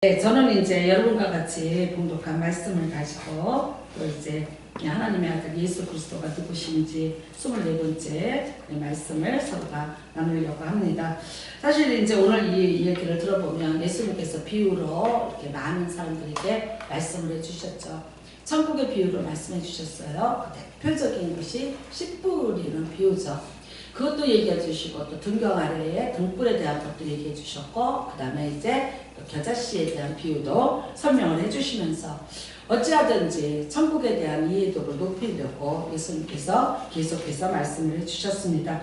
네, 저는 이제 여러분과 같이 봉독한 말씀을 가지고 또 이제 하나님의 아들 예수 그리스도가 누구신지 24번째 말씀을 서로가 나누려고 합니다. 사실 이제 오늘 이 얘기를 들어보면 예수님께서 비유로 이렇게 많은 사람들에게 말씀을 해주셨죠. 천국의 비유로 말씀해 주셨어요. 그 대표적인 것이 씨 뿌리는 비유죠. 그것도 얘기해 주시고 또 등경 아래에 등불에 대한 것도 얘기해 주셨고 그 다음에 이제 겨자씨에 대한 비유도 설명을 해 주시면서 어찌하든지 천국에 대한 이해도를 높이려고 예수님께서 계속해서 말씀을 해 주셨습니다.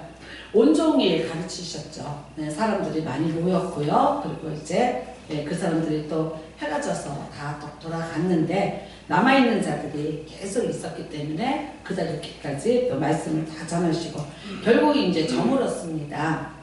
온종일 가르치셨죠. 네, 사람들이 많이 모였고요. 그리고 이제 그 사람들이 또 해가 져서 다 돌아갔는데 남아있는 자들이 계속 있었기 때문에 그 자리까지 또 말씀을 다 전하시고 결국 이제 저물었습니다.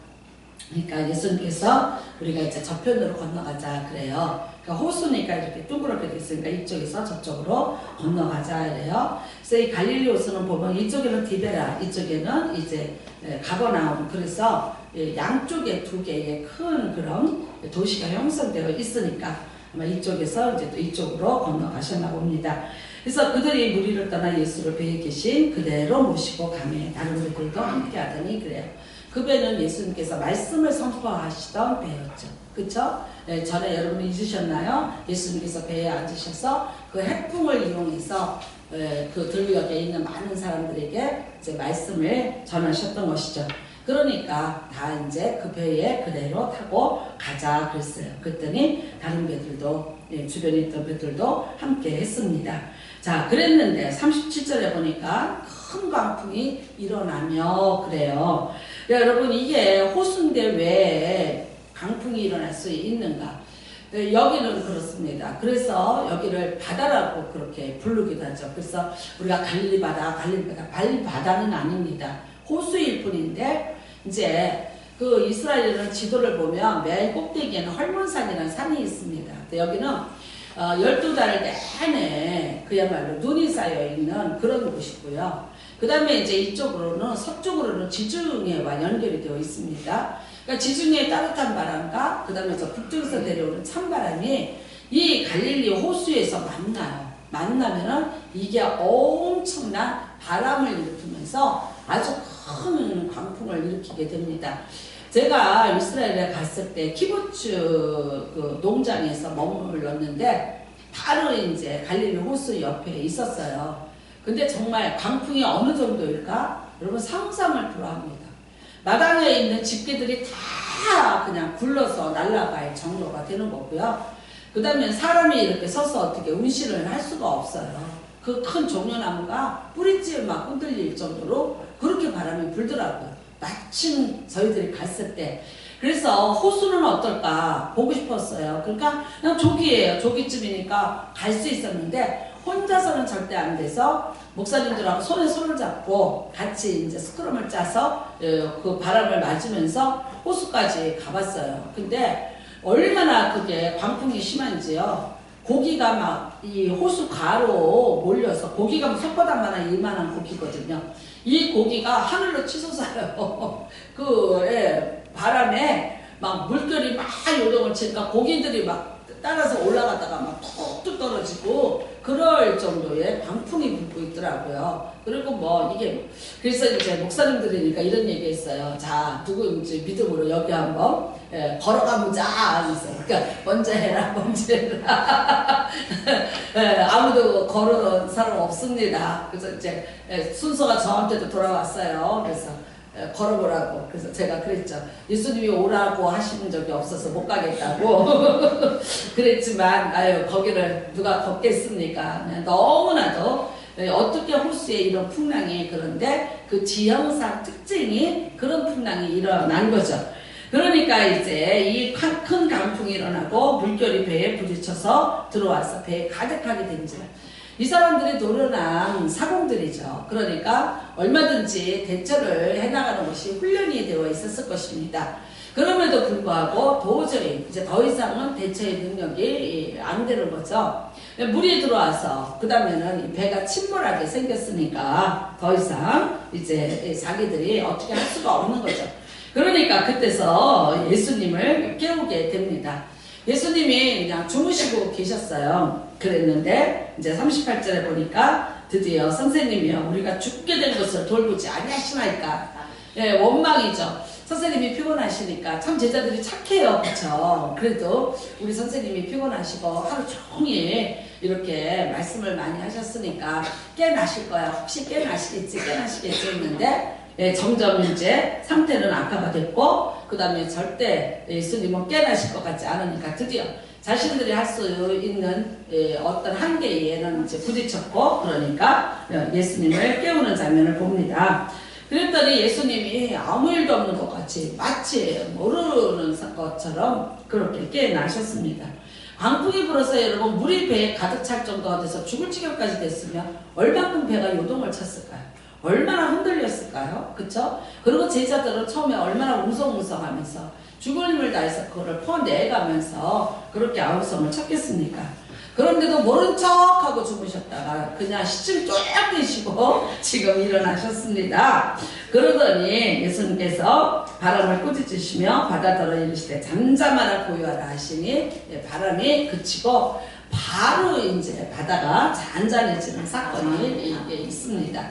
그러니까 예수님께서 우리가 이제 저편으로 건너가자 그래요. 그러니까 호수니까 이렇게 둥그렇게 돼 있으니까 이쪽에서 저쪽으로 건너가자 이래요. 그래서 이 갈릴리 호수는 보면 이쪽에는 디베라, 이쪽에는 이제 가버나움. 그래서 양쪽에 두 개의 큰 그런 도시가 형성되어 있으니까 아마 이쪽에서 이제 또 이쪽으로 건너가셨나 봅니다. 그래서 그들이 무리를 떠나 예수를 배에 계신 그대로 모시고 가매 다른 배들도 함께 하더니 그래요. 그 배는 예수님께서 말씀을 선포하시던 배였죠. 그쵸? 네, 전에 여러분 잊으셨나요? 예수님께서 배에 앉으셔서 그 해풍을 이용해서 그 들녘에 있는 많은 사람들에게 이제 말씀을 전하셨던 것이죠. 그러니까 다 이제 그 배에 그대로 타고 가자 그랬어요. 그랬더니 다른 배들도 주변에 있던 배들도 함께 했습니다. 자, 그랬는데 37절에 보니까 큰 광풍이 일어나며 그래요. 여러분 이게 호수인데 왜 강풍이 일어날 수 있는가? 여기는 그렇습니다. 그래서 여기를 바다라고 그렇게 부르기도 하죠. 그래서 우리가 갈릴리 바다, 바다는 아닙니다. 호수일 뿐인데 이제 그 이스라엘은 지도를 보면 맨 꼭대기에는 헐몬산이라는 산이 있습니다. 여기는 12달 내내 그야말로 눈이 쌓여 있는 그런 곳이고요. 그 다음에 이제 이쪽으로는 서쪽으로는 지중해와 연결이 되어 있습니다. 그러니까 지중해의 따뜻한 바람과 그 다음에 저 북쪽에서 내려오는 찬바람이 이 갈릴리 호수에서 만나요. 만나면은 이게 엄청난 바람을 일으키면서 아주 큰 광풍을 일으키게 됩니다. 제가 이스라엘에 갔을 때 키부츠 그 농장에서 머물렀는데 바로 이제 갈릴리 호수 옆에 있었어요. 근데 정말 광풍이 어느 정도일까? 여러분 상상을 불허합니다. 마당에 있는 집게들이 다 그냥 굴러서 날아갈 정도가 되는 거고요. 그 다음에 사람이 이렇게 서서 어떻게 운신을 할 수가 없어요. 그 큰 종려나무가 뿌리째 막 흔들릴 정도로 그렇게 바람이 불더라고요. 마침 저희들이 갔을 때. 그래서 호수는 어떨까 보고 싶었어요. 그러니까 그냥 조기예요. 조기쯤이니까 갈 수 있었는데 혼자서는 절대 안 돼서 목사님들하고 손에 손을 잡고 같이 이제 스크럼을 짜서 그 바람을 맞으면서 호수까지 가봤어요. 근데 얼마나 그게 광풍이 심한지요. 고기가 막 이 호수 가로 몰려서 고기가 손바닥만한 이만한 고기거든요. 이 고기가 하늘로 치솟아요. 그 바람에 막 물결이 막 요동을 치니까 고기들이 막 따라서 올라가다가 막 툭툭 떨어지고 그럴 정도의 광풍이 불고 있더라고요. 그리고 뭐 이게 그래서 이제 목사님들이니까 이런 얘기했어요. 자, 누구인지 믿음으로 여기 한번 걸어가보자 하면서 그러니까 먼저 해라 먼저 해라. 아무도 걸어온 사람 없습니다. 그래서 이제 순서가 저한테도 돌아왔어요. 그래서 걸어보라고. 그래서 제가 그랬죠. 예수님이 오라고 하시는 적이 없어서 못 가겠다고. 그랬지만, 아유, 거기를 누가 걷겠습니까? 너무나도, 어떻게 호수에 이런 풍랑이 그런데 그 지형상 특징이 그런 풍랑이 일어난 거죠. 그러니까 이제 이 큰 강풍이 일어나고 물결이 배에 부딪혀서 들어와서 배에 가득하게 된지는 이 사람들이 노련한 사공들이죠. 그러니까 얼마든지 대처를 해나가는 것이 훈련이 되어 있었을 것입니다. 그럼에도 불구하고 도저히 이제 더 이상은 대처의 능력이 안 되는 거죠. 물이 들어와서 그 다음에는 배가 침몰하게 생겼으니까 더 이상 이제 자기들이 어떻게 할 수가 없는 거죠. 그러니까 그때서 예수님을 깨우게 됩니다. 예수님이 그냥 주무시고 계셨어요. 그랬는데 이제 38절에 보니까 드디어 선생님이요 우리가 죽게 된 것을 돌보지 아니하시나이까. 예, 원망이죠. 선생님이 피곤하시니까 참 제자들이 착해요. 그쵸? 그래도 우리 선생님이 피곤하시고 하루 종일 이렇게 말씀을 많이 하셨으니까 깨나실 거야. 혹시 깨나시겠지 했는데 예, 점점 이제 상태는 악화가 됐고 그 다음에 절대 예수님은 깨나실 것 같지 않으니까 드디어 자신들이 할 수 있는 어떤 한계에는 이제 부딪혔고 그러니까 예수님을 깨우는 장면을 봅니다. 그랬더니 예수님이 아무 일도 없는 것 같이 마치 모르는 것처럼 그렇게 깨어나셨습니다. 광풍이 불어서 여러분 물이 배에 가득 찰 정도가 돼서 죽을 지경까지 됐으면 얼만큼 배가 요동을 쳤을까요? 얼마나 흔들렸을까요? 그쵸? 그리고 제자들은 처음에 얼마나 웅성웅성하면서 죽을 힘을 다해서 그거를 퍼내가면서 그렇게 아우성을 쳤겠습니까? 그런데도 모른 척하고 주무셨다가 그냥 시침 쫙 드시고 지금 일어나셨습니다. 그러더니 예수님께서 바람을 꾸짖으시며 바다더러 이르시되 잠잠하라 고요하라 하시니 바람이 그치고 바로 이제 바다가 잔잔해지는 사건이 있습니다.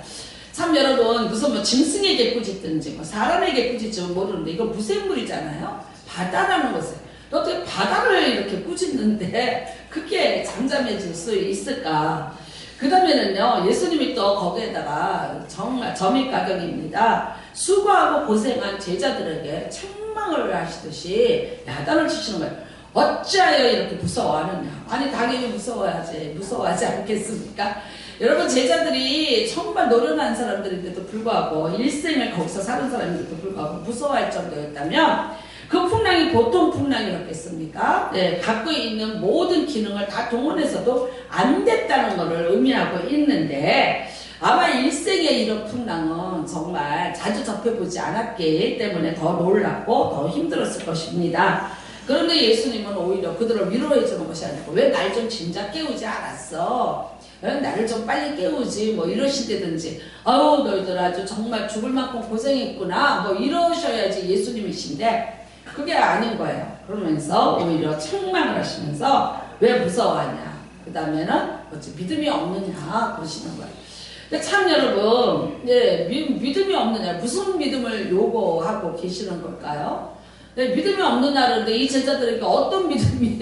참 여러분 무슨 뭐 짐승에게 꾸짖든지 뭐 사람에게 꾸짖지면 모르는데 이거 무생물이잖아요. 바다라는 것은 어떻게 바다를 이렇게 꾸짖는데 그게 잠잠해질 수 있을까? 그 다음에는요 예수님이 또 거기에다가 정말 점입가경입니다. 수고하고 고생한 제자들에게 책망을 하시듯이 야단을 치시는 거예요. 어찌하여 이렇게 무서워하느냐? 아니 당연히 무서워하지 않겠습니까? 여러분 제자들이 정말 노련한 사람들인데도 불구하고 일생을 거기서 사는 사람인데도 불구하고 무서워할 정도였다면 그 풍랑이 보통 풍랑이었겠습니까? 네, 갖고 있는 모든 기능을 다 동원해서도 안 됐다는 것을 의미하고 있는데 아마 일생에 이런 풍랑은 정말 자주 접해보지 않았기 때문에 더 놀랍고 더 힘들었을 것입니다. 그런데 예수님은 오히려 그들을 위로해 주는 것이 아니고 왜 날 좀 진작 깨우지 않았어? 나를 좀 빨리 깨우지 뭐 이러시다든지 아우 너희들 아주 정말 죽을 만큼 고생했구나 뭐 이러셔야지 예수님이신데 그게 아닌 거예요. 그러면서 오히려 책망을 하시면서 왜 무서워하냐 그 다음에는 어찌 믿음이 없느냐 그러시는 거예요. 근데 참 여러분 믿음이 없느냐 무슨 믿음을 요구하고 계시는 걸까요? 믿음이 없느냐는데 이 제자들에게 어떤 믿음이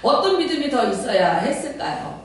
어떤 믿음이 더 있어야 했을까요?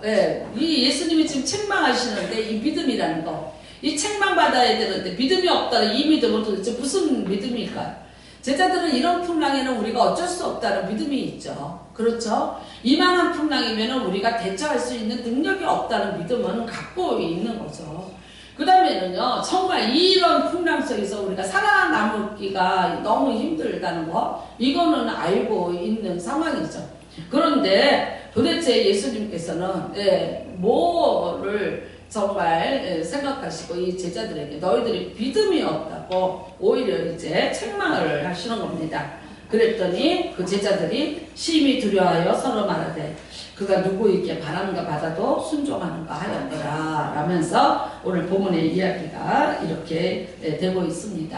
이 예수님이 지금 책망하시는데 이 믿음이라는 거, 이 책망받아야 되는데 믿음이 없다는 이 믿음은 도대체 무슨 믿음일까요? 제자들은 이런 풍랑에는 우리가 어쩔 수 없다는 믿음이 있죠. 그렇죠? 이만한 풍랑이면 우리가 대처할 수 있는 능력이 없다는 믿음은 갖고 있는 거죠. 그 다음에는요 정말 이런 풍랑 속에서 우리가 살아남기가 너무 힘들다는 거 이거는 알고 있는 상황이죠. 그런데 도대체 예수님께서는 뭐를 정말 생각하시고 이 제자들에게 너희들이 믿음이 없다고 오히려 이제 책망을 하시는 겁니다. 그랬더니 그 제자들이 심히 두려워하여 서로 말하되 그가 누구에게 바람과 바다도 순종하는가 하였더라 라면서 오늘 본문의 이야기가 이렇게 되고 있습니다.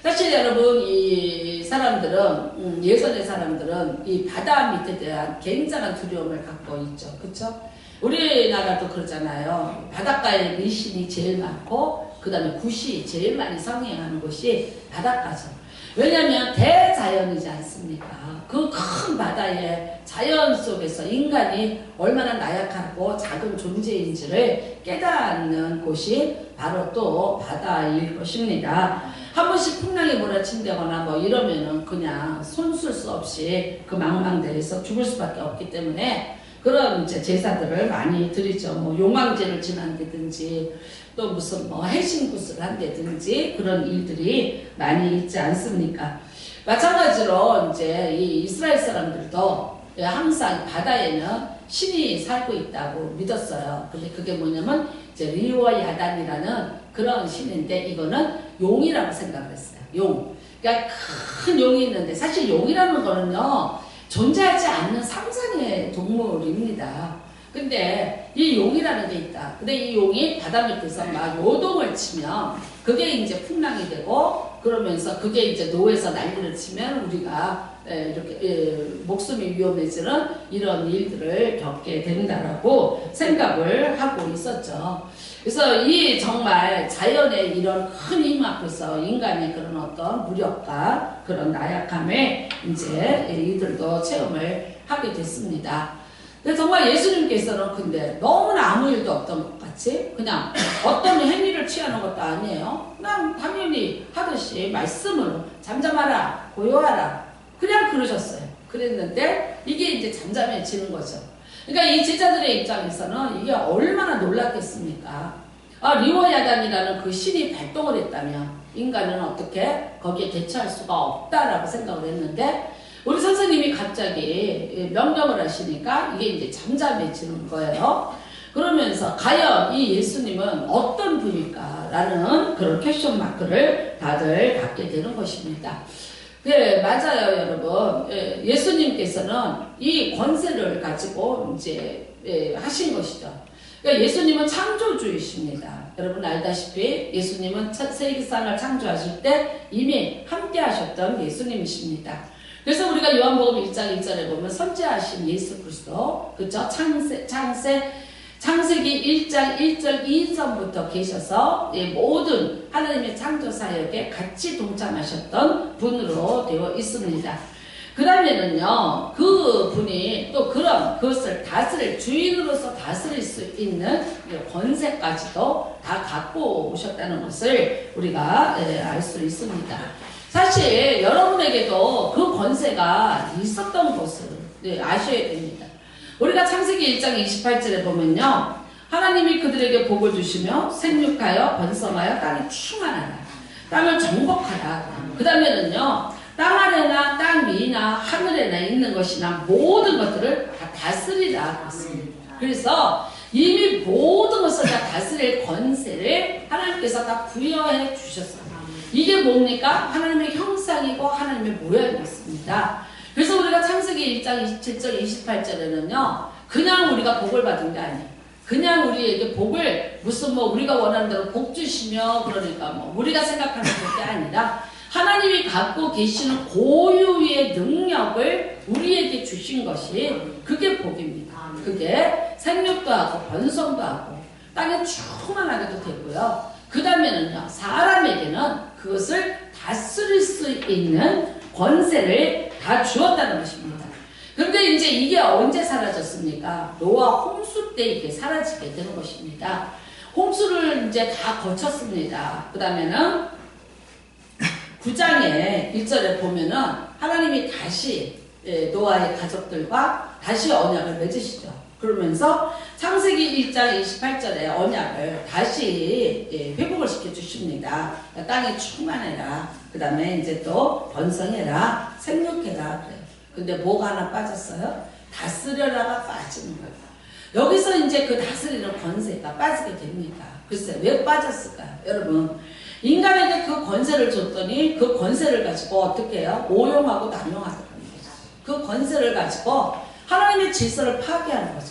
사실 여러분 이 사람들은 예전의 사람들은 이 바다 밑에 대한 굉장한 두려움을 갖고 있죠. 그렇죠? 우리나라도 그렇잖아요. 바닷가에 미신이 제일 많고 그 다음에 굿이 제일 많이 성행하는 곳이 바닷가죠. 왜냐하면 대자연이지 않습니까? 그 큰 바다의 자연 속에서 인간이 얼마나 나약하고 작은 존재인지를 깨닫는 곳이 바로 또 바다일 것입니다. 한 번씩 풍랑이 몰아친다거나 뭐 이러면은 그냥 손 쓸 수 없이 그 망망대해서 죽을 수밖에 없기 때문에 그런 이제 제사들을 많이 드리죠. 뭐 용왕제를 지낸다든지 또 무슨 뭐 해신굿을 한다든지 그런 일들이 많이 있지 않습니까? 마찬가지로 이제 이 이스라엘 사람들도 항상 바다에는 신이 살고 있다고 믿었어요. 근데 그게 뭐냐면 이제 리워 야단이라는 그런 신인데 이거는 용이라고 생각을 했어요. 용. 그러니까 큰 용이 있는데 사실 용이라는 거는요 존재하지 않는 상상의 동물입니다. 근데 이 용이라는 게 있다. 근데 이 용이 바다 밑에서 막 요동을 치면 그게 이제 풍랑이 되고 그러면서 그게 이제 노에서 난리를 치면 우리가 이렇게 목숨이 위험해지는 이런 일들을 겪게 된다라고 생각을 하고 있었죠. 그래서 이 정말 자연의 이런 큰 힘 앞에서 인간의 그런 어떤 무력과 그런 나약함에 이제 이들도 체험을 하게 됐습니다. 근데 정말 예수님께서는 근데 너무나 아무 일도 없던 것 같이 그냥 어떤 행위를 취하는 것도 아니에요. 그냥 당연히 하듯이 말씀으로 잠잠하라, 고요하라 그냥 그러셨어요. 그랬는데 이게 이제 잠잠해지는 거죠. 그러니까 이 제자들의 입장에서는 이게 얼마나 놀랐겠습니까? 리워야단이라는 그 신이 발동을 했다면 인간은 어떻게 거기에 대처할 수가 없다라고 생각을 했는데 우리 선생님이 갑자기 명령을 하시니까 이게 이제 잠잠해지는 거예요. 그러면서 과연 이 예수님은 어떤 분일까? 라는 그런 퀘스천 마크를 다들 갖게 되는 것입니다. 네, 맞아요, 여러분. 예수님께서는 이 권세를 가지고 이제 하신 것이죠. 그러니까 예수님은 창조주이십니다. 여러분 알다시피 예수님은 세계상을 창조하실 때 이미 함께 하셨던 예수님이십니다. 그래서 우리가 요한복음 1장 1절에 보면 선지하신 예수 그리스도, 그쵸? 창세기 1장 1절 2인선부터 계셔서 모든 하나님의 창조 사역에 같이 동참하셨던 분으로 되어 있습니다. 그 다음에는요, 그 분이 또 그런 그것을 다스릴, 주인으로서 다스릴 수 있는 권세까지도 다 갖고 오셨다는 것을 우리가 알 수 있습니다. 사실 여러분에게도 그 권세가 있었던 것을 아셔야 됩니다. 우리가 창세기 1장 28절에 보면요, 하나님이 그들에게 복을 주시며 생육하여 번성하여 땅에 충만하라, 땅을 정복하라. 그 다음에는요, 땅 아래나 땅 위나 하늘에나 있는 것이나 모든 것들을 다 다스리라 그랬습니다. 그래서 이미 모든 것을 다 다스릴 권세를 하나님께서 다 부여해 주셨어요. 이게 뭡니까? 하나님의 형상이고 하나님의 모양이었습니다. 그래서 우리가 창세기 1장 27절 28절에는요 그냥 우리가 복을 받은 게 아니에요. 그냥 우리에게 복을 무슨 우리가 원하는 대로 복 주시며 그러니까 우리가 생각하는 복이 아니라 하나님이 갖고 계시는 고유의 능력을 우리에게 주신 것이 그게 복입니다. 그게 생육도 하고 번성도 하고 땅에 충만하게도 되고요. 그 다음에는요, 사람에게는 그것을 다스릴 수 있는 권세를 다 주었다는 것입니다. 그런데 이제 이게 언제 사라졌습니까? 노아 홍수 때 이게 사라지게 되는 것입니다. 홍수를 이제 다 거쳤습니다. 그 다음에는 9장의 1절에 보면은 하나님이 다시 노아의 가족들과 다시 언약을 맺으시죠. 그러면서 창세기 1장 28절에 언약을 다시 회복을 시켜주십니다. 땅이 충만해라. 그 다음에 이제 또 번성해라. 생육해라. 그래요. 근데 뭐가 하나 빠졌어요? 다스려라가 빠지는 거예요. 여기서 이제 그 다스리는 권세가 빠지게 됩니다. 글쎄 왜 빠졌을까요? 여러분 인간에게 그 권세를 줬더니 그 권세를 가지고 어떻게 해요? 오용하고 남용하더라는 거죠. 그 권세를 가지고 하나님의 질서를 파괴하는 거죠.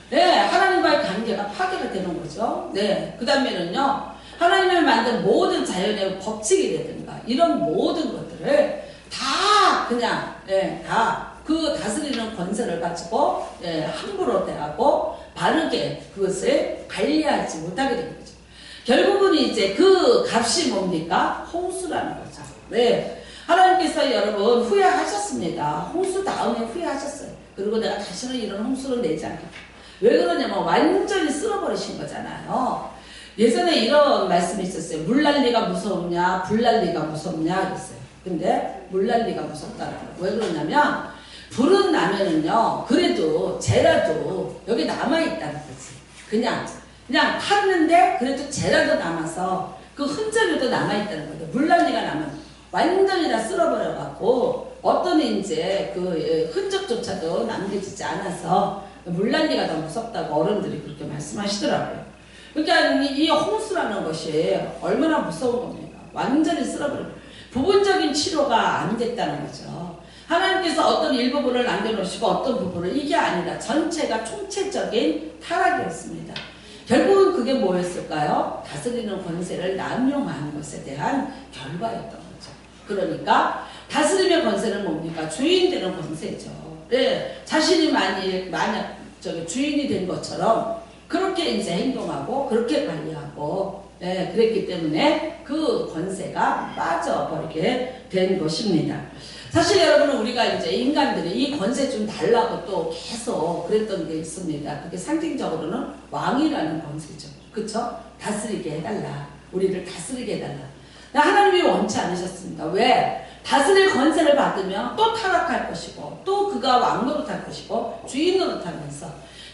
네, 하나님과의 관계가 파괴가 되는 거죠. 네, 그 다음에는요, 하나님을 만든 모든 자연의 법칙이라든가 이런 모든 것들을 다 그냥 다 그 다스리는 권세를 가지고 함부로 대하고 바르게 그것을 관리하지 못하게 되는 거죠. 결국은 이제 그 값이 뭡니까? 홍수라는 거죠. 네, 하나님께서 여러분 후회하셨습니다. 홍수 다음에 후회하셨어요. 그리고 내가 다시는 이런 홍수를 내지 않겠다. 왜 그러냐면 완전히 쓸어버리신 거잖아요. 예전에 이런 말씀이 있었어요. 물난리가 무섭냐 불난리가 무섭냐 그랬어요. 근데 물난리가 무섭다라는 거예요. 왜 그러냐면 불은 나면은요 그래도 재라도 여기 남아있다는 거지. 그냥 탔는데 그래도 재라도 남아서 그 흔적이도 남아있다는 거죠. 물난리가 나면 완전히 다 쓸어버려갖고 어떤 이제 그 흔적조차도 남겨지지 않아서 물난리가 더 무섭다고 어른들이 그렇게 말씀하시더라고요. 그러니까 이 홍수라는 것이 얼마나 무서운 겁니까? 완전히 쓸어버려. 부분적인 치료가 안 됐다는 거죠. 하나님께서 어떤 일부분을 남겨놓으시고 어떤 부분을 이게 아니라 전체가 총체적인 타락이었습니다. 결국은 그게 뭐였을까요? 다스리는 권세를 남용하는 것에 대한 결과였던 거죠. 그러니까 다스림의 권세는 뭡니까? 주인 되는 권세죠. 예, 자신이 만약 주인이 된 것처럼 그렇게 이제 행동하고 그렇게 관리하고 예, 그랬기 때문에 그 권세가 빠져버리게 된 것입니다. 사실 여러분은 우리가 이제 인간들이 이 권세 좀 달라고 또 계속 그랬던 게 있습니다. 그게 상징적으로는 왕이라는 권세죠. 그쵸? 다스리게 해달라. 우리를 다스리게 해달라. 하나님이 원치 않으셨습니다. 왜? 다스릴 권세를 받으면 또 타락할 것이고 또 그가 왕 노릇할 것이고 주인 노릇하면서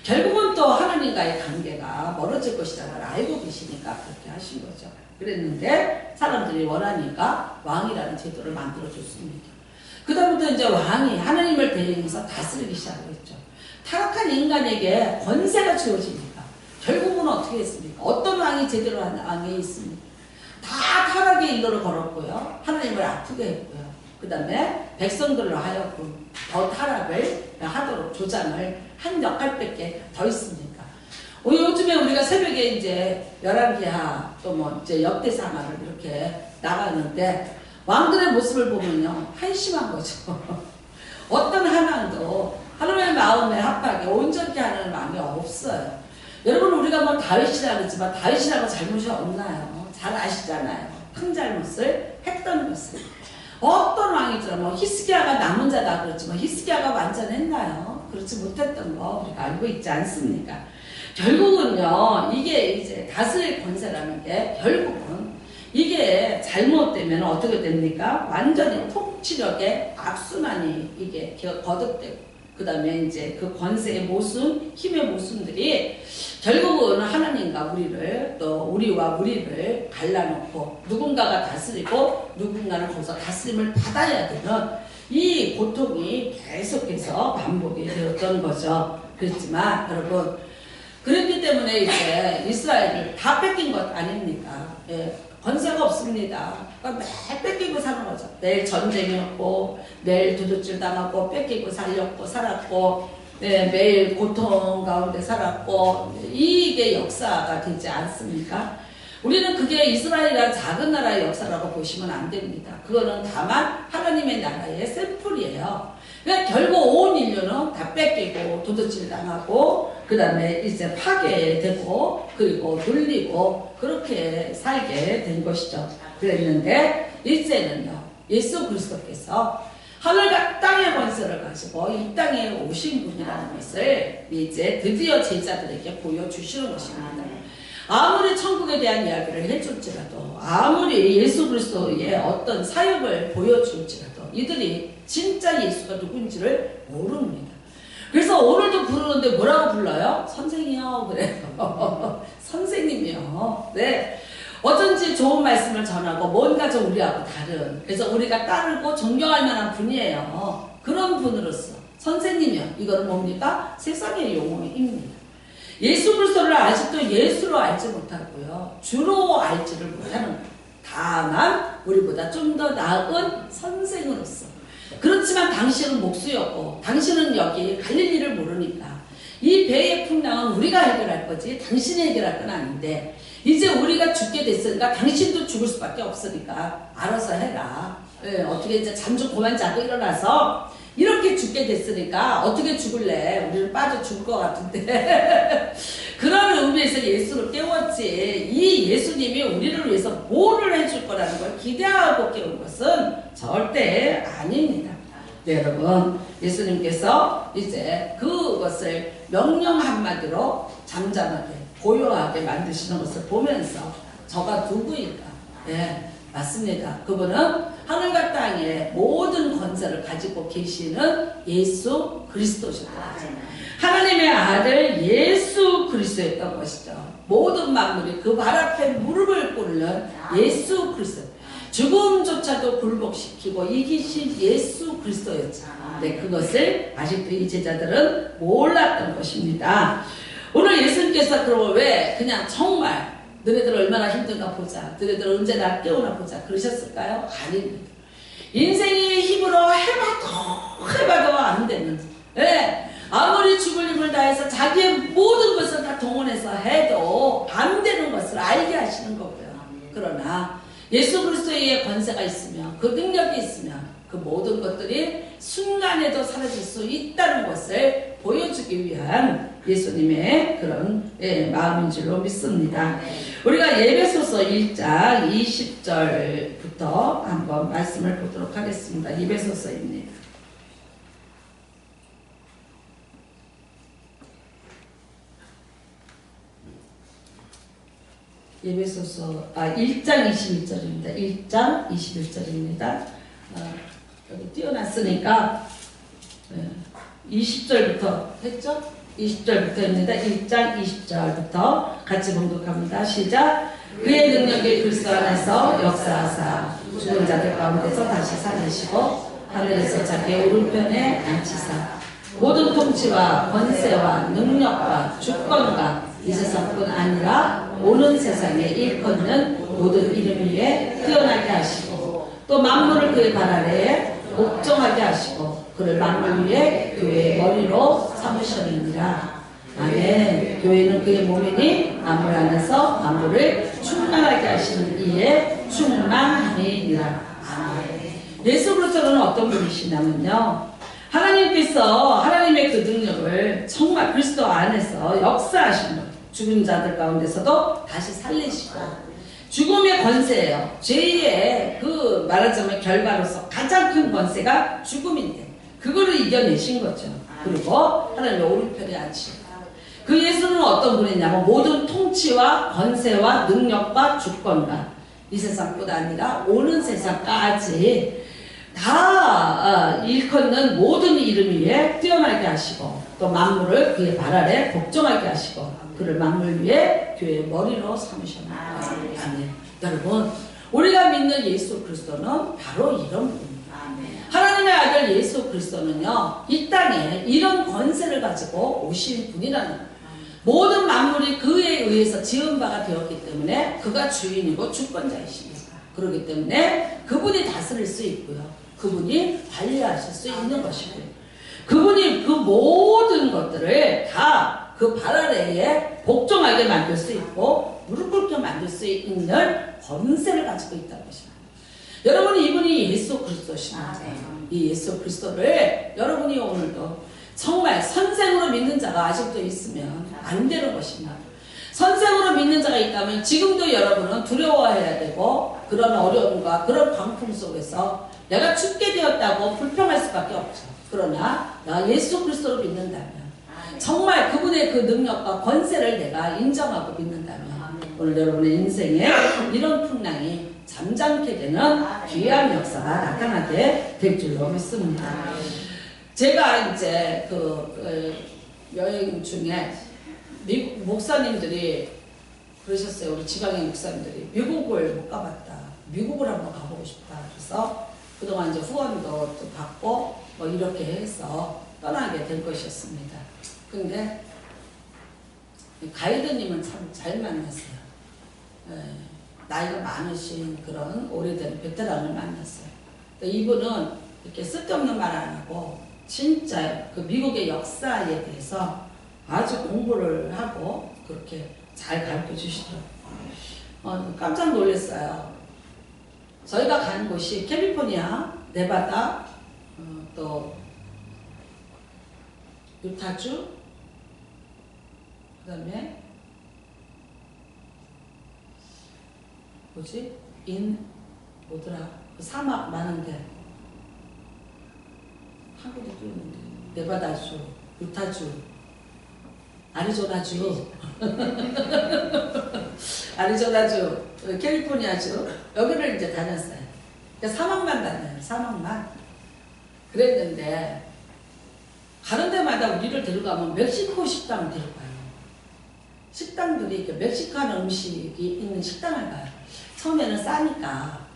결국은 또 하나님과의 관계가 멀어질 것이라는 걸 알고 계시니까 그렇게 하신 거죠. 그랬는데 사람들이 원하니까 왕이라는 제도를 만들어줬습니다. 그 다음부터 이제 왕이 하나님을 대행해서 다스리기 시작했죠. 타락한 인간에게 권세가 주어지니까 결국은 어떻게 했습니까? 어떤 왕이 제대로 한 왕이 있습니까? 다 타락의 일로를 걸었고요. 하나님을 아프게 했고요. 그 다음에 백성들로 하여금 더 타락을 하도록 조장을 한 역할밖에 더 있습니까? 요즘에 우리가 새벽에 이제 열왕기하 또 뭐 이제 역대상하를 이렇게 나가는데 왕들의 모습을 보면요 한심한 거죠. 어떤 하나도 하나님의 마음에 합하게 온전히 하는 마음이 없어요. 여러분 우리가 뭐 다윗이라 그러지만 다윗이라고 잘못이 없나요? 잘 아시잖아요. 큰 잘못을 했던 것을. 어떤 왕이더라 뭐 히스기야가 남은 자다 그렇지만 히스기야가 완전했나요? 그렇지 못했던 거 우리가 알고 있지 않습니까? 결국은요 이게 이제 다스릴 권세라는 게 결국은 이게 잘못되면 어떻게 됩니까? 완전히 통치력의 악순환이 이게 거듭되고 그 다음에 이제 그 권세의 모순, 힘의 모순들이 결국은 하나님과 우리를 또 우리와 우리를 갈라놓고 누군가가 다스리고 누군가는 거기서 다스림을 받아야 되는 이 고통이 계속해서 반복이 되었던 거죠. 그렇지만 여러분 그랬기 때문에 이제 이스라엘을 다 뺏긴 것 아닙니까? 예, 권세가 없습니다. 그러니까 매일 뺏기고 사는 거죠. 내일 전쟁이었고 내일 도둑질 당하고 뺏기고 살았고 네, 매일 고통 가운데 살았고 이게 역사가 되지 않습니까? 우리는 그게 이스라엘이라는 작은 나라의 역사라고 보시면 안 됩니다. 그거는 다만 하나님의 나라의 샘플이에요. 그러니까 결국 온 인류는 다 뺏기고 도둑질 당하고 그 다음에 이제 파괴되고 그리고 돌리고 그렇게 살게 된 것이죠. 그랬는데 이제는요 예수 그리스도께서 하늘과 땅의 권세를 가지고 이 땅에 오신 분이라는 것을 이제 드디어 제자들에게 보여주시는 것입니다. 아무리 천국에 대한 이야기를 해줄지라도 아무리 예수 그리스도의 어떤 사역을 보여줄지라도 이들이 진짜 예수가 누군지를 모릅니다. 그래서 오늘도 부르는데 뭐라고 불러요? 선생이요 그래요. 선생님이요. 네. 어쩐지 좋은 말씀을 전하고 뭔가 좀 우리하고 다른 그래서 우리가 따르고 존경할 만한 분이에요. 그런 분으로서 선생님이요. 이거는 뭡니까? 세상의 용어입니다. 예수 그리스도를 아직도 예수로 알지 못하고요. 주로 알지를 못하는 거예요. 다만 우리보다 좀 더 나은 선생으로서 그렇지만 당신은 목수였고 당신은 여기 갈릴리를 모르니까 이 배의 풍랑은 우리가 해결할 거지 당신이 해결할 건 아닌데 이제 우리가 죽게 됐으니까 당신도 죽을 수밖에 없으니까 알아서 해라. 예, 어떻게 이제 잠 좀 그만 자고 일어나서 이렇게 죽게 됐으니까 어떻게 죽을래? 우리는 빠져 죽을 것 같은데 그런 의미에서 예수를 깨웠지 이 예수님이 우리를 위해서 뭐를 해줄 거라는 걸 기대하고 깨운 것은 절대 아닙니다. 네, 여러분 예수님께서 이제 그것을 명령 한마디로 잠잠하게 고요하게 만드시는 것을 보면서 저가 누구인가? 네, 맞습니다. 그분은 하늘과 땅의 모든 권세를 가지고 계시는 예수 그리스도셨다. 하나님의 아들 예수 그리스도였던 것이죠. 모든 만물이 그 발 앞에 무릎을 꿇는 예수 그리스도. 죽음조차도 굴복시키고 이기신 예수 그리스도였죠. 네, 그것을 아직도 이 제자들은 몰랐던 것입니다. 오늘 예수님께서 그러면 왜 그냥 정말 너네들 얼마나 힘든가 보자. 너네들 언제 날 깨우나 보자. 그러셨을까요? 아닙니다. 인생이 힘으로 해봐도 안 되는. 네. 아무리 죽을 힘을 다해서 자기의 모든 것을 다 동원해서 해도 안 되는 것을 알게 하시는 거고요. 그러나 예수 그리스도의 권세가 있으면 그 능력이 있으면 그 모든 것들이 순간에도 사라질 수 있다는 것을 보여주기 위한 예수님의 그런 마음인 줄로 믿습니다. 우리가 예배소서 1장 20절부터 한번 말씀을 보도록 하겠습니다. 예배소서입니다. 예배소서 1장 21절입니다. 1장 21절입니다. 여기 띄어놨으니까 20절부터 했죠? 20절부터입니다. 1장 20절부터 같이 봉독합니다. 시작. 그의 능력이 그리스도 안에서 역사하사 죽은 자들 가운데서 다시 살리시고 하늘에서 자기의 오른편에 앉히사 모든 통치와 권세와 능력과 주권과 이 세상뿐 아니라 오는 세상에 일컫는 모든 이름 위에 뛰어나게 하시고 또 만물을 그의 발 아래에 복종하게 하시고 그를 만물 위에 교회의 머리로 삼으셨느니라. 아멘. 교회는 그의 몸이니 만물 안에서 만물을 충만하게 하시는 이의 충만함이니라. 예수 그리스도는 어떤 분이시냐면요, 하나님께서 하나님의 그 능력을 정말 그리스도 안에서 역사하신 분, 죽은 자들 가운데서도 다시 살리시고 죽음의 권세예요. 죄의 그 말하자면 결과로서 가장 큰 권세가 죽음인데 그거를 이겨내신 거죠. 그리고 하나님의 오른편에 앉히고 그 예수는 어떤 분이냐면 모든 통치와 권세와 능력과 주권과 이 세상뿐 아니라 오는 세상까지 다 일컫는 모든 이름 위에 뛰어나게 하시고 또 만물을 그의 발 아래 복종하게 하시고 그를 만물 위에 교회의 머리로 삼으셨습니다. 아멘. 여러분, 우리가 믿는 예수 그리스도는 바로 이런 분입니다. 하나님의 아들 예수 그리스도는요, 이 땅에 이런 권세를 가지고 오신 분이라는 거예요. 모든 만물이 그에 의해서 지은 바가 되었기 때문에 그가 주인이고 주권자이십니다. 그렇기 때문에 그분이 다스릴 수 있고요. 그분이 관리하실 수 있는 것이고요. 그분이 그 모든 것들을 다 그 발 아래에 복종하게 만들 수 있고 무릎 꿇게 만들 수 있는 권세를 가지고 있다는 것입니다. 여러분이 이분이 예수 그리스도십니다. 이 예수 그리스도를 여러분이 오늘도 정말 선생으로 믿는 자가 아직도 있으면 안 되는 것입니다. 선생으로 믿는 자가 있다면 지금도 여러분은 두려워해야 되고 그런 어려움과 그런 광풍 속에서 내가 죽게 되었다고 불평할 수밖에 없죠. 그러나 내가 예수 그리스도를 믿는다면 정말 그분의 그 능력과 권세를 내가 인정하고 믿는다면 오늘 여러분의 인생에 이런 풍랑이 잠잠게 되는 귀한 역사가 나타나게 될 줄로 믿습니다. 제가 이제 그 여행 중에 미국 목사님들이 그러셨어요. 우리 지방의 목사님들이 미국을 못 가봤다. 미국을 한번 가보고 싶다. 그래서 그동안 이제 후원도 또 받고 뭐 이렇게 해서 떠나게 될 것이었습니다. 근데 가이드님은 참 잘 만났어요. 나이가 많으신 그런 오래된 베테랑을 만났어요. 이분은 이렇게 쓸데없는 말 안 하고 진짜 그 미국의 역사에 대해서 아주 공부를 하고 그렇게 잘 가르쳐 주시더라고요. 깜짝 놀랐어요. 저희가 간 곳이 캘리포니아, 네바다, 또 유타주, 그 다음에 뭐지? 뭐더라? 그 사막 많은데 한국에 또 있는데 네바다주, 유타주, 아리조나주 아리조나주, 캘리포니아주 여기를 이제 다녔어요. 그러니까 사막만 다녀요. 사막만. 그랬는데 가는 데마다 우리를 데려가면 멕시코 식당을 데려가요. 식당들이 이렇게 멕시칸 음식이 있는 식당을 가요. 처음에는 싸니까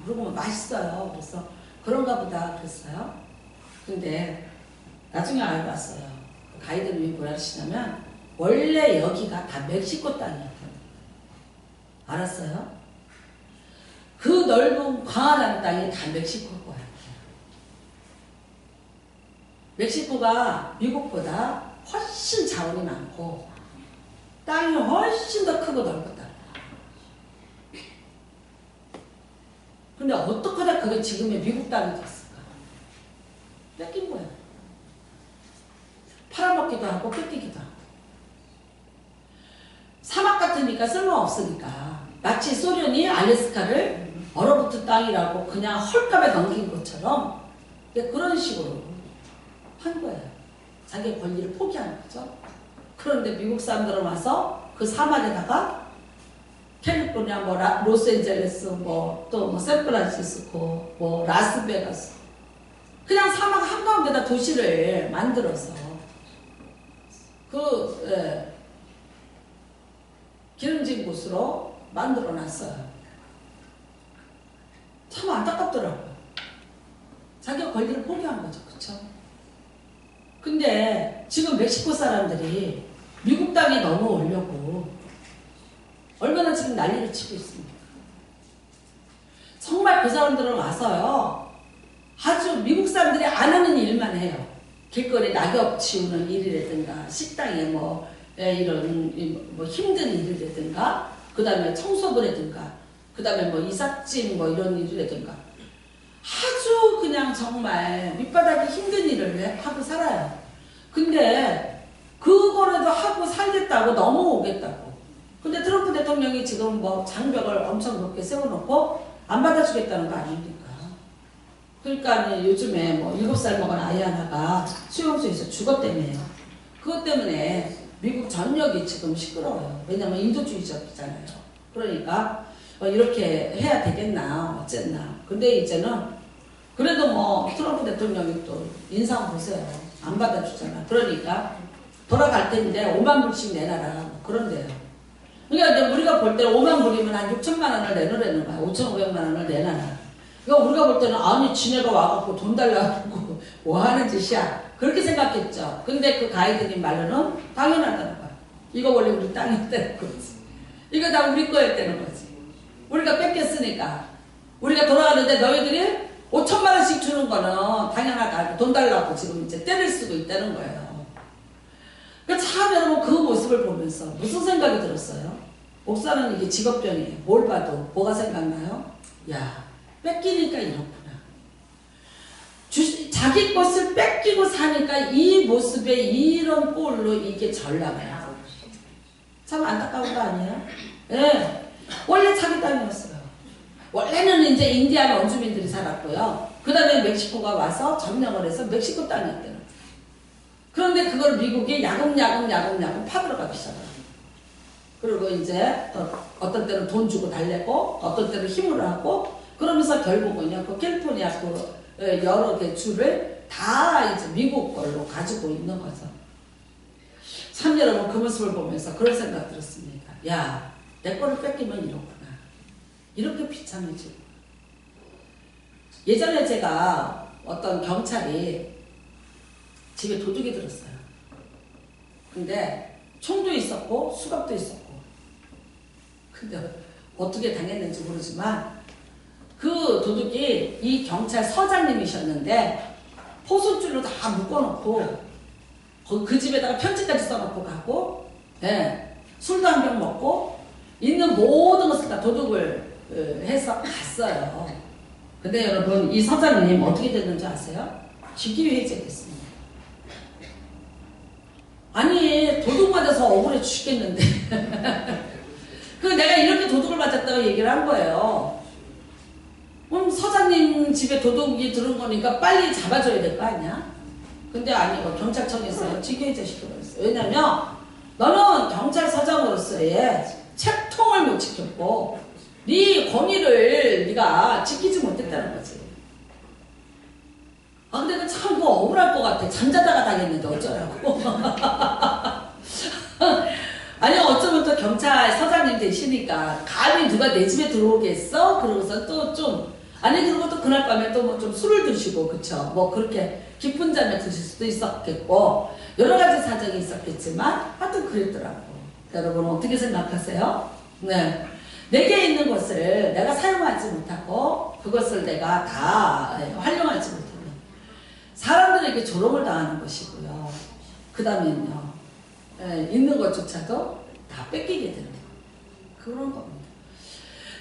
물어보면 맛있어요. 그래서 그런가 보다 그랬어요. 근데 나중에 알았어요. 가이드님이 뭐라 하시냐면 원래 여기가 다 멕시코 땅이었다고. 알았어요? 그 넓은 광활한 땅이 다 멕시코 거예요. 멕시코가 미국보다 훨씬 자원이 많고 땅이 훨씬 더 크고 넓었다. 근데 어떻게 하다 그게 지금의 미국 땅이 됐을까? 뺏긴 거야. 팔아먹기도 하고 뺏기기도 하고. 사막 같으니까 쓸모없으니까 마치 소련이 알래스카를 얼어붙은 땅이라고 그냥 헐값에 넘긴 것처럼 그런 식으로 한 거예요. 자기의 권리를 포기하는 거죠. 그런데 미국 사람들은 와서 그 사막에다가 캘리포니아, 뭐 로스앤젤레스, 뭐 또 뭐 샌프란시스코, 뭐 라스베가스, 그냥 사막 한가운데다 도시를 만들어서 기름진 곳으로 만들어 놨어요. 참 안타깝더라고요. 자기가 권리를 포기한 거죠. 그쵸? 근데 지금 멕시코 사람들이 미국 땅에 넘어오려고 얼마나 지금 난리를 치고 있습니까? 정말 그 사람들은 와서요, 아주 미국 사람들이 안 하는 일만 해요. 길거리 낙엽 치우는 일이라든가, 식당에 뭐 이런 뭐 힘든 일이라든가, 그 다음에 청소부라든가, 그 다음에 뭐 이삿짐 뭐 이런 일이라든가, 아주 그냥 정말 밑바닥이 힘든 일을 하고 살아요. 근데 그거라도 하고 살겠다고 넘어오겠다고. 근데 트럼프 대통령이 지금 뭐 장벽을 엄청 높게 세워놓고 안 받아주겠다는 거 아닙니까? 그러니까 요즘에 뭐 7살 먹은 아이 하나가 수용소에서 죽었다며요. 그것 때문에 미국 전역이 지금 시끄러워요. 왜냐면 인도주의적이잖아요. 그러니까 이렇게 해야 되겠나 어쨌나. 근데 이제는 그래도 뭐 트럼프 대통령이 또 인상 보세요. 안 받아주잖아. 그러니까 돌아갈 텐데 5만 불씩 내놔라. 뭐 그런데요. 그러니까 우리가 볼 때는 5만 불이면 한 6천만 원을 내놓으라는 거야. 5,500만 원을 내놔라. 이거 우리가 볼 때는 아니 지네가 와갖고 돈 달라고 뭐 하는 짓이야. 그렇게 생각했죠. 근데 그 가이드님 말로는 당연하다는 거야. 이거 원래 우리 땅이었다는 거지. 이거 다 우리 거였다는 거지. 우리가 뺏겼으니까. 우리가 돌아가는데 너희들이 5천만 원씩 주는 거는 당연하다. 돈 달라고 지금 이제 때를 쓰고 있다는 거예요. 그러니까 참 여러분 그 모습을 보면서 무슨 생각이 들었어요? 목사는 이게 직업병이에요. 뭘 봐도 뭐가 생각나요? 야, 뺏기니까 이렇구나. 자기 것을 뺏기고 사니까 이 모습에 이런 꼴로 이게 전락해요. 참 안타까운 거 아니에요? 네. 원래 자기 땅이었어요. 원래는 이제 인디안 원주민들이 살았고요. 그 다음에 멕시코가 와서 점령을 해서 멕시코 땅이었대요. 그런데 그걸 미국이 야금야금 파들어가기 시작해요. 그리고 이제 어떤 때는 돈 주고 달래고 어떤 때는 힘으로 하고 그러면서 결국은요 그 캘리포니아 그 여러 개 주를 다 이제 미국 걸로 가지고 있는 거죠. 참 여러분 그 모습을 보면서 그런 생각 들었습니다. 야, 내 거를 뺏기면 이렇구나. 이렇게 비참해지고. 예전에 제가 어떤 경찰이 집에 도둑이 들었어요. 근데 총도 있었고 수갑도 있었고. 근데 어떻게 당했는지 모르지만 그 도둑이 이 경찰 서장님이셨는데 포소줄로 다 묶어놓고 그 집에다가 편지까지 써놓고 가고, 예, 술도 한 병 먹고 있는 모든 것을 다 도둑을 해서 갔어요. 근데 여러분 이 서장님 어떻게 됐는지 아세요? 직위를 해제됐습니다. 아니 도둑 맞아서 억울해 죽겠는데 그 내가 이렇게 도둑을 맞았다고 얘기를 한 거예요. 그럼 서장님 집에 도둑이 들은 거니까 빨리 잡아줘야 될 거 아니야? 근데 아니고 경찰청에서 직위해제 시켜버렸어요. 왜냐면 너는 경찰서장으로서의 채통을 못 지켰고 네 권위를 네가 지키지 못했다는 거지. 아 근데 그 참 그거 억울할 것 같아. 잠자다가 당했는데 어쩌라고. 아니 어쩌면 또 경찰서장님 되시니까 감히 누가 내 집에 들어오겠어? 그러고서 또 좀 아니 그리고 또 그날 밤에 또 뭐 좀 술을 드시고 그쵸? 뭐 그렇게 깊은 잠에 드실 수도 있었겠고 여러 가지 사정이 있었겠지만 하여튼 그랬더라고. 여러분 어떻게 생각하세요? 네. 내게 있는 것을 내가 사용하지 못하고 그것을 내가 다 활용하지 못하면 사람들에게 조롱을 당하는 것이고요. 그 다음에는요 있는 것조차도 다 뺏기게 되는 그런 겁니다.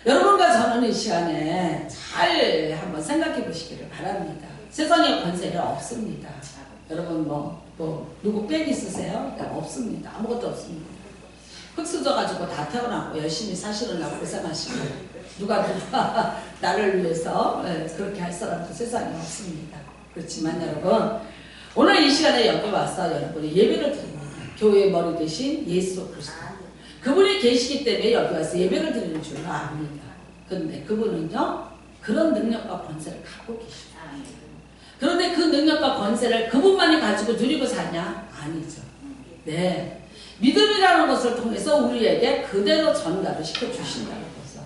여러분과 저는 이 시간에 잘 한번 생각해 보시기를 바랍니다. 세상에 권세가 없습니다. 여러분 누구 빽 있으세요? 없습니다. 아무것도 없습니다. 흙수저가지고 다 태어나고 열심히 사시느라고 고생하시고 누가 나를 위해서 그렇게 할 사람도 세상에 없습니다. 그렇지만 여러분 오늘 이 시간에 여기 와서 여러분이 예배를 드립니다. 교회의 머리 대신 예수 그리스도 그분이 계시기 때문에 여기 와서 예배를 드리는 줄로 압니다. 그런데 그분은요 그런 능력과 권세를 갖고 계십니다. 그런데 그 능력과 권세를 그분만이 가지고 누리고 사냐? 아니죠. 네, 믿음이라는 것을 통해서 우리에게 그대로 전가를 시켜주신다는 거죠.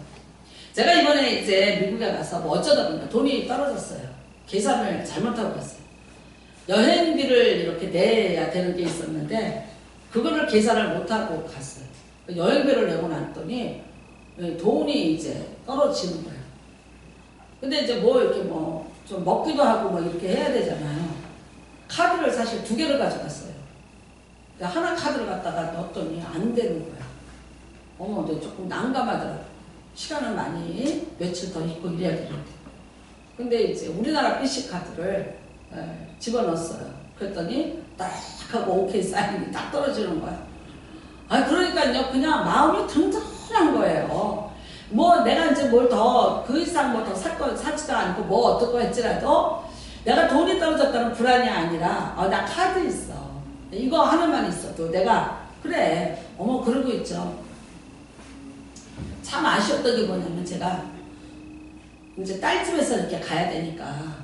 제가 이번에 이제 미국에 가서 어쩌다 보니까 돈이 떨어졌어요. 계산을 잘못하고 갔어요. 여행비를 이렇게 내야 되는 게 있었는데 그거를 계산을 못하고 갔어요. 여행비를 내고 났더니 돈이 이제 떨어지는 거예요. 근데 이제 이렇게 좀 먹기도 하고 이렇게 해야 되잖아요. 카드를 사실 2개를 가져갔어요. 하나 카드를 갖다가 넣었더니 안 되는 거야. 근데 조금 난감하더라고. 시간을 많이 며칠 더 있고 이래야 되는데. 근데 이제 우리나라 PC 카드를 집어넣었어요. 그랬더니 딱 하고 오케이 사인이 딱 떨어지는 거야. 그러니까요, 그냥 마음이 든든한 거예요. 내가 이제 뭘 더, 그 이상 더 사지도 않고 어떨 거 했지라도 내가 돈이 떨어졌다는 불안이 아니라, 나 카드 있어. 이거 하나만 있어도 내가, 그래. 그러고 있죠. 참 아쉬웠던 게 뭐냐면 제가 이제 딸 집에서 이렇게 가야 되니까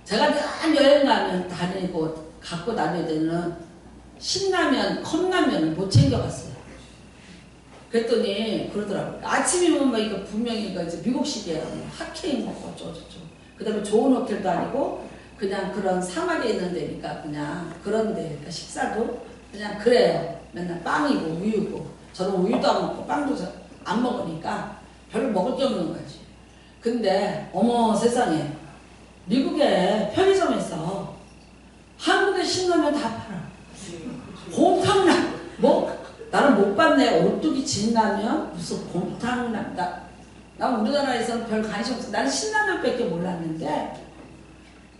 제가 늘 여행 가면 다니고 갖고 다녀야 되는 신라면, 컵라면을 못 챙겨갔어요. 그랬더니 그러더라고요. 아침이면 이거 분명히 이제 미국식이에요. 핫케이크 먹고 어쩌고저쩌고. 그 다음에 좋은 호텔도 아니고 그냥 그런 사막에 있는 데니까 그냥 그런 데 그러니까 식사도 그냥 그래요. 맨날 빵이고 우유고. 저는 우유도 안 먹고 빵도 안 먹으니까 별로 먹을 게 없는 거지. 근데 어머 세상에 미국의 편의점에서 한국의 신라면 다 팔아. 곰탕라면 나는 못 봤네. 오뚜기 진라면 무슨 곰탕라면 난 우리나라에서는 별 관심 없어. 나는 신라면밖에 몰랐는데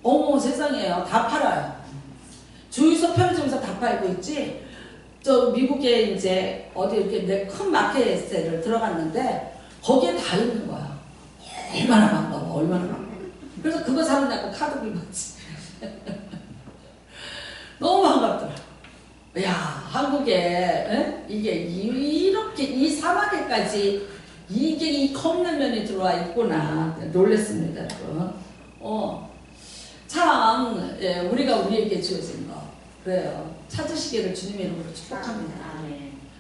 어머 세상에요. 다 팔아요. 주유소 편의점에서 다 팔고 있지. 저 미국에 이제 어디 이렇게 큰 마켓을 들어갔는데 거기에 다 있는 거야. 얼마나 반가워. 얼마나 반가워. 그래서 그거 사느냐고 카드 긁었지. 너무 반갑더라. 야, 한국에 이게 이렇게 이 사막에까지 이게 이 컵라면이 들어와 있구나 놀랬습니다. 참 우리가 우리에게 주어진 거 그래요. 찾으시기를 주님의 이름으로 축복합니다.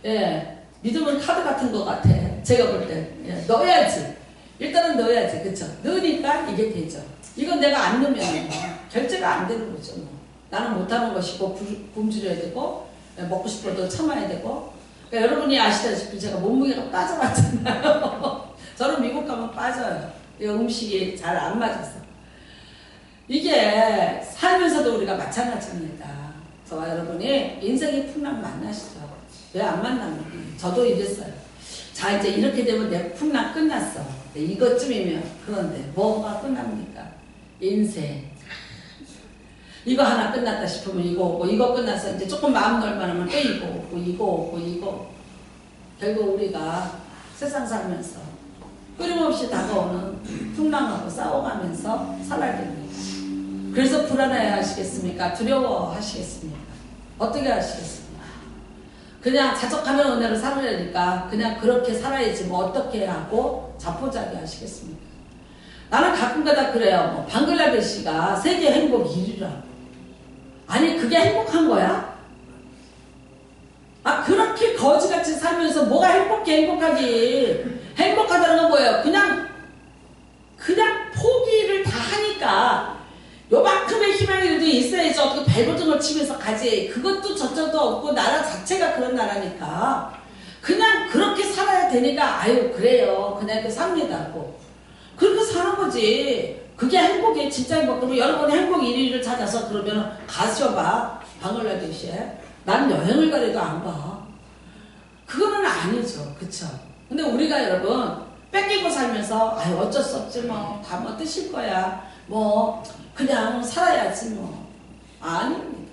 예, 믿음은 카드 같은 것 같아. 제가 볼 때 넣어야지. 일단은 넣어야지, 그쵸? 넣으니까 이게 되죠. 이건 내가 안 넣으면 결제가 안 되는 거죠. 나는 못하는 것이고 굶주려야 되고 먹고 싶어도 참아야 되고. 그러니까 여러분이 아시다시피 제가 몸무게가 빠져봤잖아요. 저는 미국 가면 빠져요. 음식이 잘 안 맞아서. 이게 살면서도 우리가 마찬가지입니다. 저와 여러분이 인생의 풍랑 만나시죠. 왜 안 만나면 저도 이랬어요. 자 이제 이렇게 되면 내 풍랑 끝났어. 이것쯤이면 그런데 뭐가 끝납니까? 인생. 이거 하나 끝났다 싶으면 이거 오고 이거 끝나서 이제 조금 마음 넓만하면 또 이거 오고 이거 오고 이거. 결국 우리가 세상 살면서 끊임없이 다가오는 풍랑하고 싸워가면서 살아야 됩니다. 그래서 불안해 하시겠습니까? 두려워 하시겠습니까? 어떻게 하시겠습니까? 그냥 자적하는 은혜로 살으려니까 그냥 그렇게 살아야지 어떻게 하고 자포자기 하시겠습니까? 나는 가끔가다 그래요. 방글라데시가 세계 행복 1위라고. 아니 그게 행복한 거야? 그렇게 거지같이 살면서 뭐가 행복하기. 행복하다는 건 뭐예요? 그냥 포기를 다 하니까 요만큼의 희망이라도 있어야지. 어떻게 발버둥을 치면서 가지. 그것도 저쪽도 없고 나라 자체가 그런 나라니까 그냥 그렇게 살아야 되니까 그래요. 그냥 이렇게 삽니다고. 그렇게 사는 거지. 그게 행복이 진짜 행복. 그러면 여러분이 행복 1위를 찾아서 그러면 가셔봐. 방글라데시에. 난 여행을 가려도 안 가. 그거는 아니죠. 그쵸? 근데 우리가 여러분 뺏기고 살면서 어쩔 수 없지 다 뜻일 거야. 뭐 그냥 살아야지 뭐. 아닙니다.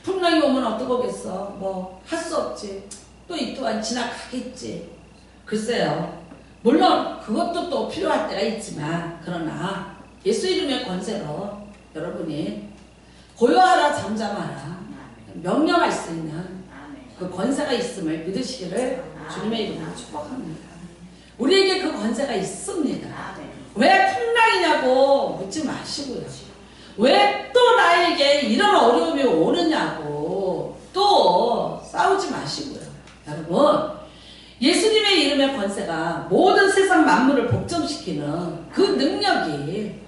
풍랑이 오면 어떡하겠어. 뭐 할 수 없지. 또 이 또한 지나가겠지. 글쎄요. 물론 그것도 또 필요할 때가 있지만 그러나 예수 이름의 권세로 여러분이 고요하라 잠잠하라 명령할 수 있는 그 권세가 있음을 믿으시기를 주님의 이름으로 축복합니다. 우리에게 그 권세가 있습니다. 왜 풍랑이냐고 묻지 마시고요. 왜 또 나에게 이런 어려움이 오느냐고 또 싸우지 마시고요. 여러분, 예수님의 이름의 권세가 모든 세상 만물을 복종시키는 그 능력이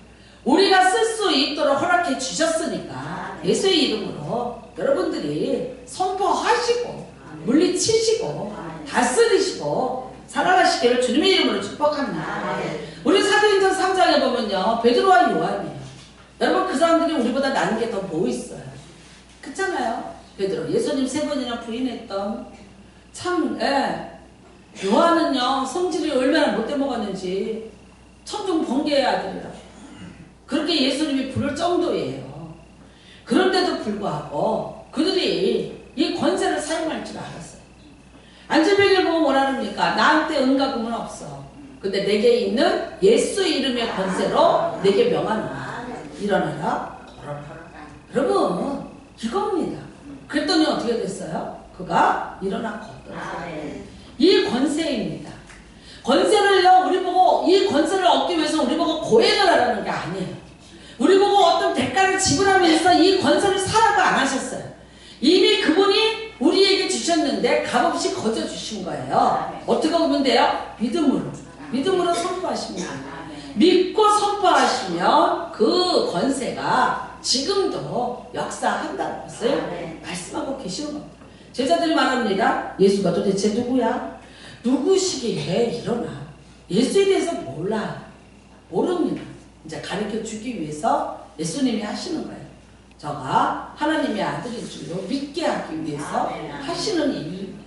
우리가 쓸 수 있도록 허락해 주셨으니까 예수의 이름으로 여러분들이 선포하시고 물리치시고 다스리시고 살아가시기를 주님의 이름으로 축복합니다. 우리 사도행전 3장에 보면요, 베드로와 요한이에요. 여러분, 그 사람들이 우리보다 나은 게 더 뭐 있어요? 그렇잖아요. 베드로 예수님 3번이나 부인했던 참 요한은요 성질이 얼마나 못돼 먹었는지 천둥 번개의 아들이라고 그렇게 예수님이 부를 정도예요. 그런데도 불구하고 그들이 이 권세를 사용할 줄 알았어요. 안질병을 보고 뭐라 합니까? 나한테 은가금은 없어. 근데 내게 있는 예수 이름의 권세로 내게 명하노라. 일어나라. 여러분, 이겁니다. 그랬더니 어떻게 됐어요? 그가 일어나 걷더라고요. 이 권세입니다. 권세를요, 우리 보고 이 권세를 얻기 위해서 우리 보고 고행을 하라는 게 아니에요. 우리 보고 어떤 대가를 지불하면서 이 권세를 사라고 안 하셨어요. 이미 그분이 우리에게 주셨는데 값없이 거저 주신 거예요. 어떻게 보면 돼요? 믿음으로 선포하십니다. 믿고 선포하시면 그 권세가 지금도 역사한다는 것을 말씀하고 계시는 겁니다. 제자들이 말합니다. 예수가 도대체 누구야? 누구시기에 일어나? 예수에 대해서 몰라. 모릅니다. 이제 가르쳐 주기 위해서 예수님이 하시는 거예요. 저가 하나님의 아들인 줄로 믿게 하기 위해서 하시는 일입니다.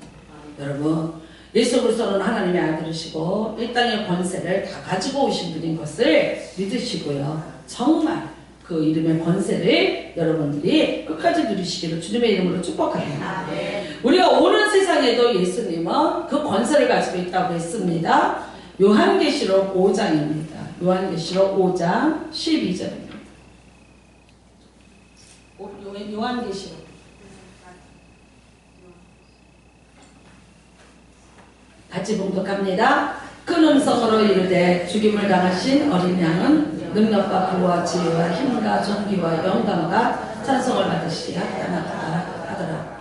여러분, 예수 그리스도는 하나님의 아들이시고 이 땅의 권세를 다 가지고 오신 분인 것을 믿으시고요. 정말 그 이름의 권세를 여러분들이 끝까지 누리시기를 주님의 이름으로 축복합니다. 우리가 오는 세상에도 예수님은 그 권세를 가지고 있다고 했습니다. 요한계시록 5장입니다. 요한계시록 5장 12절입니다. 요한계시록 같이 봉독합니다. 큰 음성으로 이르되 죽임을 당하신 어린 양은 능력과 부와 지혜와 힘과 존귀와 영광과 찬송을 받으시기 합당하다 하더라.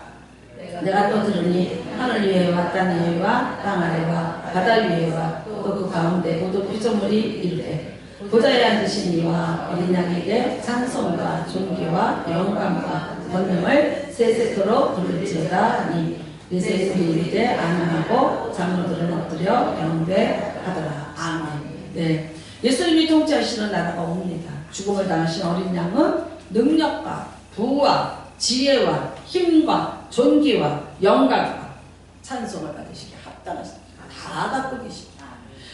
내가 또 들으니 하늘 위에와 땅 위에와 땅 아래와 바다 위에와 또 그 가운데 모든 피조물이 이르되 보좌에 앉으신 이와 어린 양에게 찬송과 존귀와 영광과 권능을 세세토록 부를지어다 하니 세세들이 이르되 아멘하고 장로들은 엎드려 경배하더라. 아멘. 네, 예수님이 통치하시는 나라가 옵니다. 죽음을 당하신 어린 양은 능력과 부와 지혜와 힘과 존귀와 영광과 찬송을 받으시기 합당하십니다. 다 갖고 계십니다.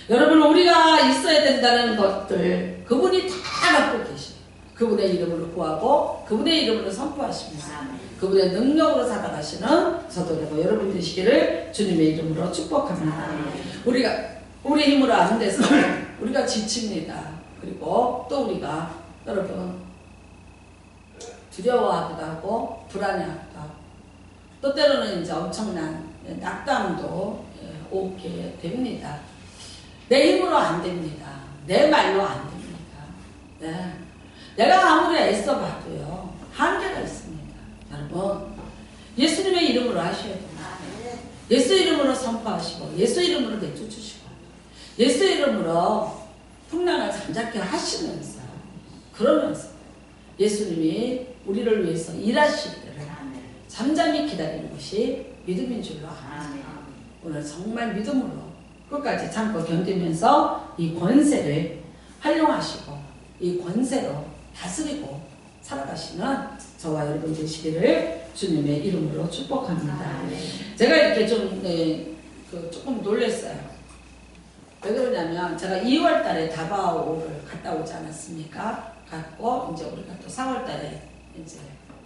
여러분, 우리가 있어야 된다는 것들 그분이 다 갖고 계십니다. 그분의 이름으로 구하고 그분의 이름으로 선포하십니다. 그분의 능력으로 살아가시는 저도 되고 여러분 되시기를 주님의 이름으로 축복합니다. 우리가 우리 힘으로 안 돼서 우리가 지칩니다. 그리고 또 우리가 여러분 두려워하기도 하고 불안해하기도 하고 또 때로는 이제 엄청난 낙담도 오게 됩니다. 내 힘으로 안 됩니다. 내 말로 안 됩니다. 네. 내가 아무리 애써봐도요 한계가 있습니다. 여러분, 예수님의 이름으로 하셔야 됩니다. 예수 이름으로 선포하시고 예수 이름으로 내쫓으시고 예수 이름으로 풍랑을 잠잠케 하시면서 그러면서 예수님이 우리를 위해서 일하시기를 잠잠히 기다리는 것이 믿음인 줄로 압니다. 오늘 정말 믿음으로 끝까지 참고 견디면서 이 권세를 활용하시고 이 권세로 다스리고 살아가시는 저와 여러분 되시기를 주님의 이름으로 축복합니다. 제가 이렇게 좀 조금 놀랐어요. 왜 그러냐면 제가 2월 달에 다바오를 갔다 오지 않았습니까? 갔고 이제 우리가 또 4월 달에 이제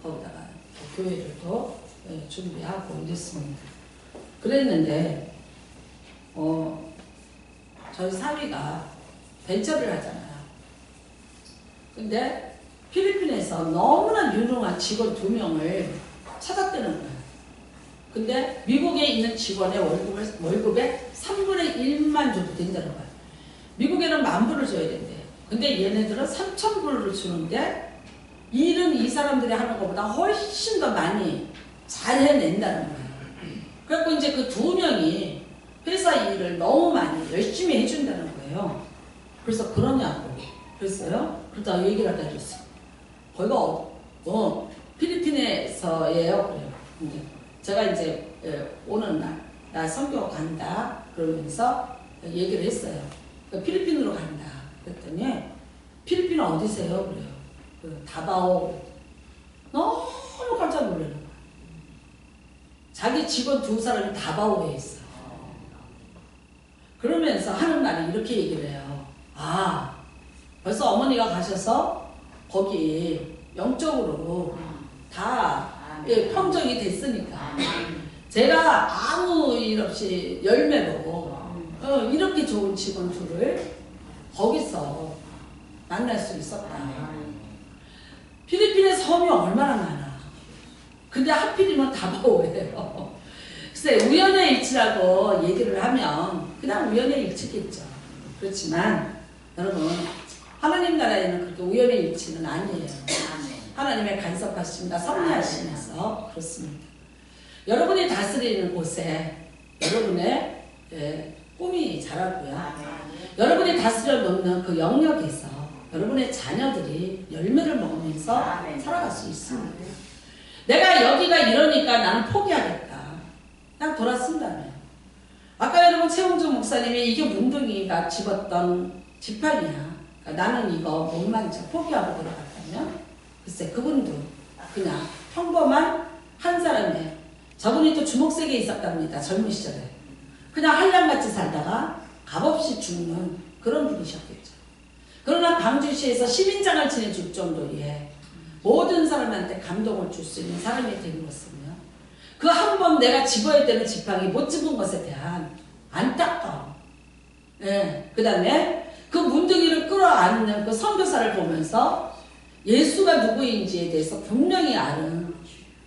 거기다가 또 교회를 또 준비하고 이랬습니다. 그랬는데 저희 사위가 벤처를 하잖아요. 근데 필리핀에서 너무나 유능한 직원 2명을 찾았다는 거예요. 근데 미국에 있는 직원의 월급의 3분의 1만 줘도 된다는 거예요. 미국에는 10,000불을 줘야 된대요. 근데 얘네들은 3,000불을 주는데 일은 이 사람들이 하는 것보다 훨씬 더 많이 잘 해낸다는 거예요. 그래서 이제 그 2명이 회사 일을 너무 많이 열심히 해준다는 거예요. 그래서 그러냐고 그랬어요. 그러다 얘기를 하다 그랬어요. 거기가 필리핀에서예요. 그래요. 제가 이제 오는 날 나 선교 간다 그러면서 얘기를 했어요. 필리핀으로 간다 그랬더니 필리핀 어디세요? 그래요. 다바오. 너무 깜짝 놀라는 거야. 자기 직원 2사람이 다바오에 있어. 그러면서 하는 말이 이렇게 얘기를 해요. 아, 벌써 어머니가 가셔서 거기 영적으로 다 평정이 됐으니까 제가 아무 일 없이 열매로 이렇게 좋은 직원 2를 거기서 만날 수 있었다. 필리핀의 섬이 얼마나 많아. 근데 하필이면 다바오예요. 글쎄 우연의 일치라고 얘기를 하면 그냥 우연의 일치겠죠. 그렇지만 여러분 하나님 나라에는 그렇게 우연의 일치는 아니에요. 하나님의 간섭하심과 섭리하심에서 그렇습니다. 여러분이 다스리는 곳에 여러분의 꿈이 자라고요. 여러분이 다스려 놓는 그 영역에서 여러분의 자녀들이 열매를 먹으면서 살아갈 수 있습니다. 내가 여기가 이러니까 나는 포기하겠다. 그냥 돌아쓴다면. 아까 여러분 최홍준 목사님이 이게 문둥이가 집었던 지팡이야. 그러니까 나는 이거 못 만져 포기하고 들어갔다면 글쎄 그분도 그냥 평범한 한 사람의 저분이 또 주먹세계에 있었답니다. 젊은 시절에. 그냥 한량같이 살다가 값없이 죽는 그런 분이셨겠죠. 그러나 광주시에서 시민장을 지내줄 정도의 모든 사람한테 감동을 줄 수 있는 사람이 된 것은요. 그 한 번 내가 집어야 되는 지팡이 못 집은 것에 대한 안타까움. 그 다음에 그 문둥이를 끌어안는 그 선교사를 보면서 예수가 누구인지에 대해서 분명히 아는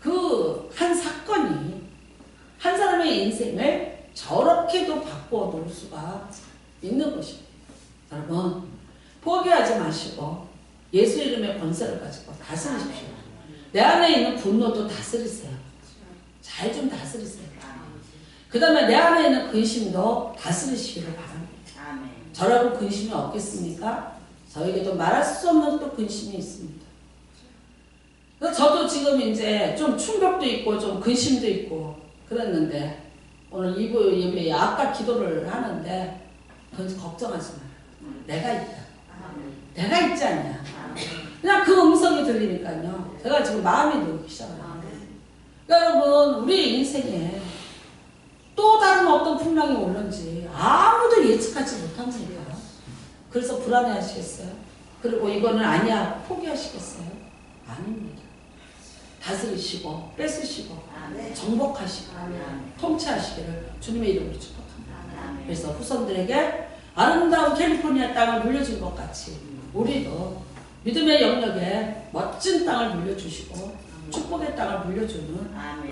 그 한 사건이 한 사람의 인생을 저렇게도 바꾸어 놓을 수가 있는 것입니다. 여러분 포기하지 마시고 예수 이름의 권세를 가지고 다스리십시오. 내 안에 있는 분노도 다스리세요. 잘 좀 다스리세요. 그 다음에 내 안에 있는 근심도 다스리시기를 바랍니다. 저라고 근심이 없겠습니까? 저에게도 말할 수 없는 또 근심이 있습니다. 저도 지금 이제 좀 충격도 있고 좀 근심도 있고 그랬는데 오늘 2부 예배에 아까 기도를 하는데 걱정하지 마라. 내가 있다. 내가 있지 않냐. 그냥 그 음성이 들리니까요. 제가 지금 마음이 놓기 시작해요. 여러분 우리 인생에 또 다른 어떤 풍랑이 오는지 아무도 예측하지 못합니다. 그래서 불안해 하시겠어요? 그리고 이거는 아니야 포기하시겠어요? 아닙니다. 다스리시고 뺏으시고 정복하시고 통치하시기를 주님의 이름으로 축복합니다. 그래서 후손들에게 아름다운 캘리포니아 땅을 물려준 것 같이 우리도 믿음의 영역에 멋진 땅을 물려주시고 축복의 땅을 물려주는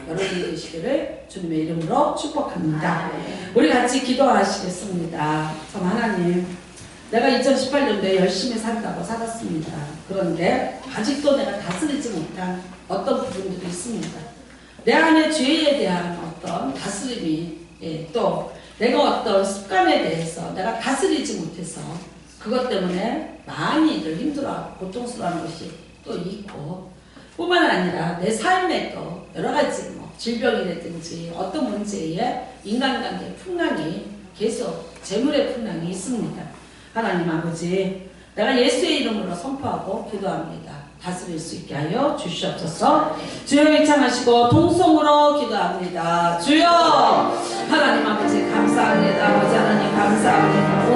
여러분이 되시기를 주님의 이름으로 축복합니다. 우리 같이 기도하시겠습니다. 참 하나님, 내가 2018년도에 열심히 산다고 살았습니다. 그런데 아직도 내가 다스리지 못한 어떤 부분들이 있습니다. 내 안에 죄에 대한 어떤 다스림이 또 내가 어떤 습관에 대해서 내가 다스리지 못해서 그것 때문에 많이들 힘들어하고 고통스러워하는 것이 또 있고 뿐만 아니라 내 삶에 또 여러 가지 질병이라든지 어떤 문제에 인간관계 풍랑이 계속 재물의 풍랑이 있습니다. 하나님 아버지, 내가 예수의 이름으로 선포하고 기도합니다. 다스릴 수 있게 하여 주시옵소서. 주여 일창하시고 동성으로 기도합니다. 주여 하나님 아버지 감사합니다. 아버지 하나님 감사합니다. 오늘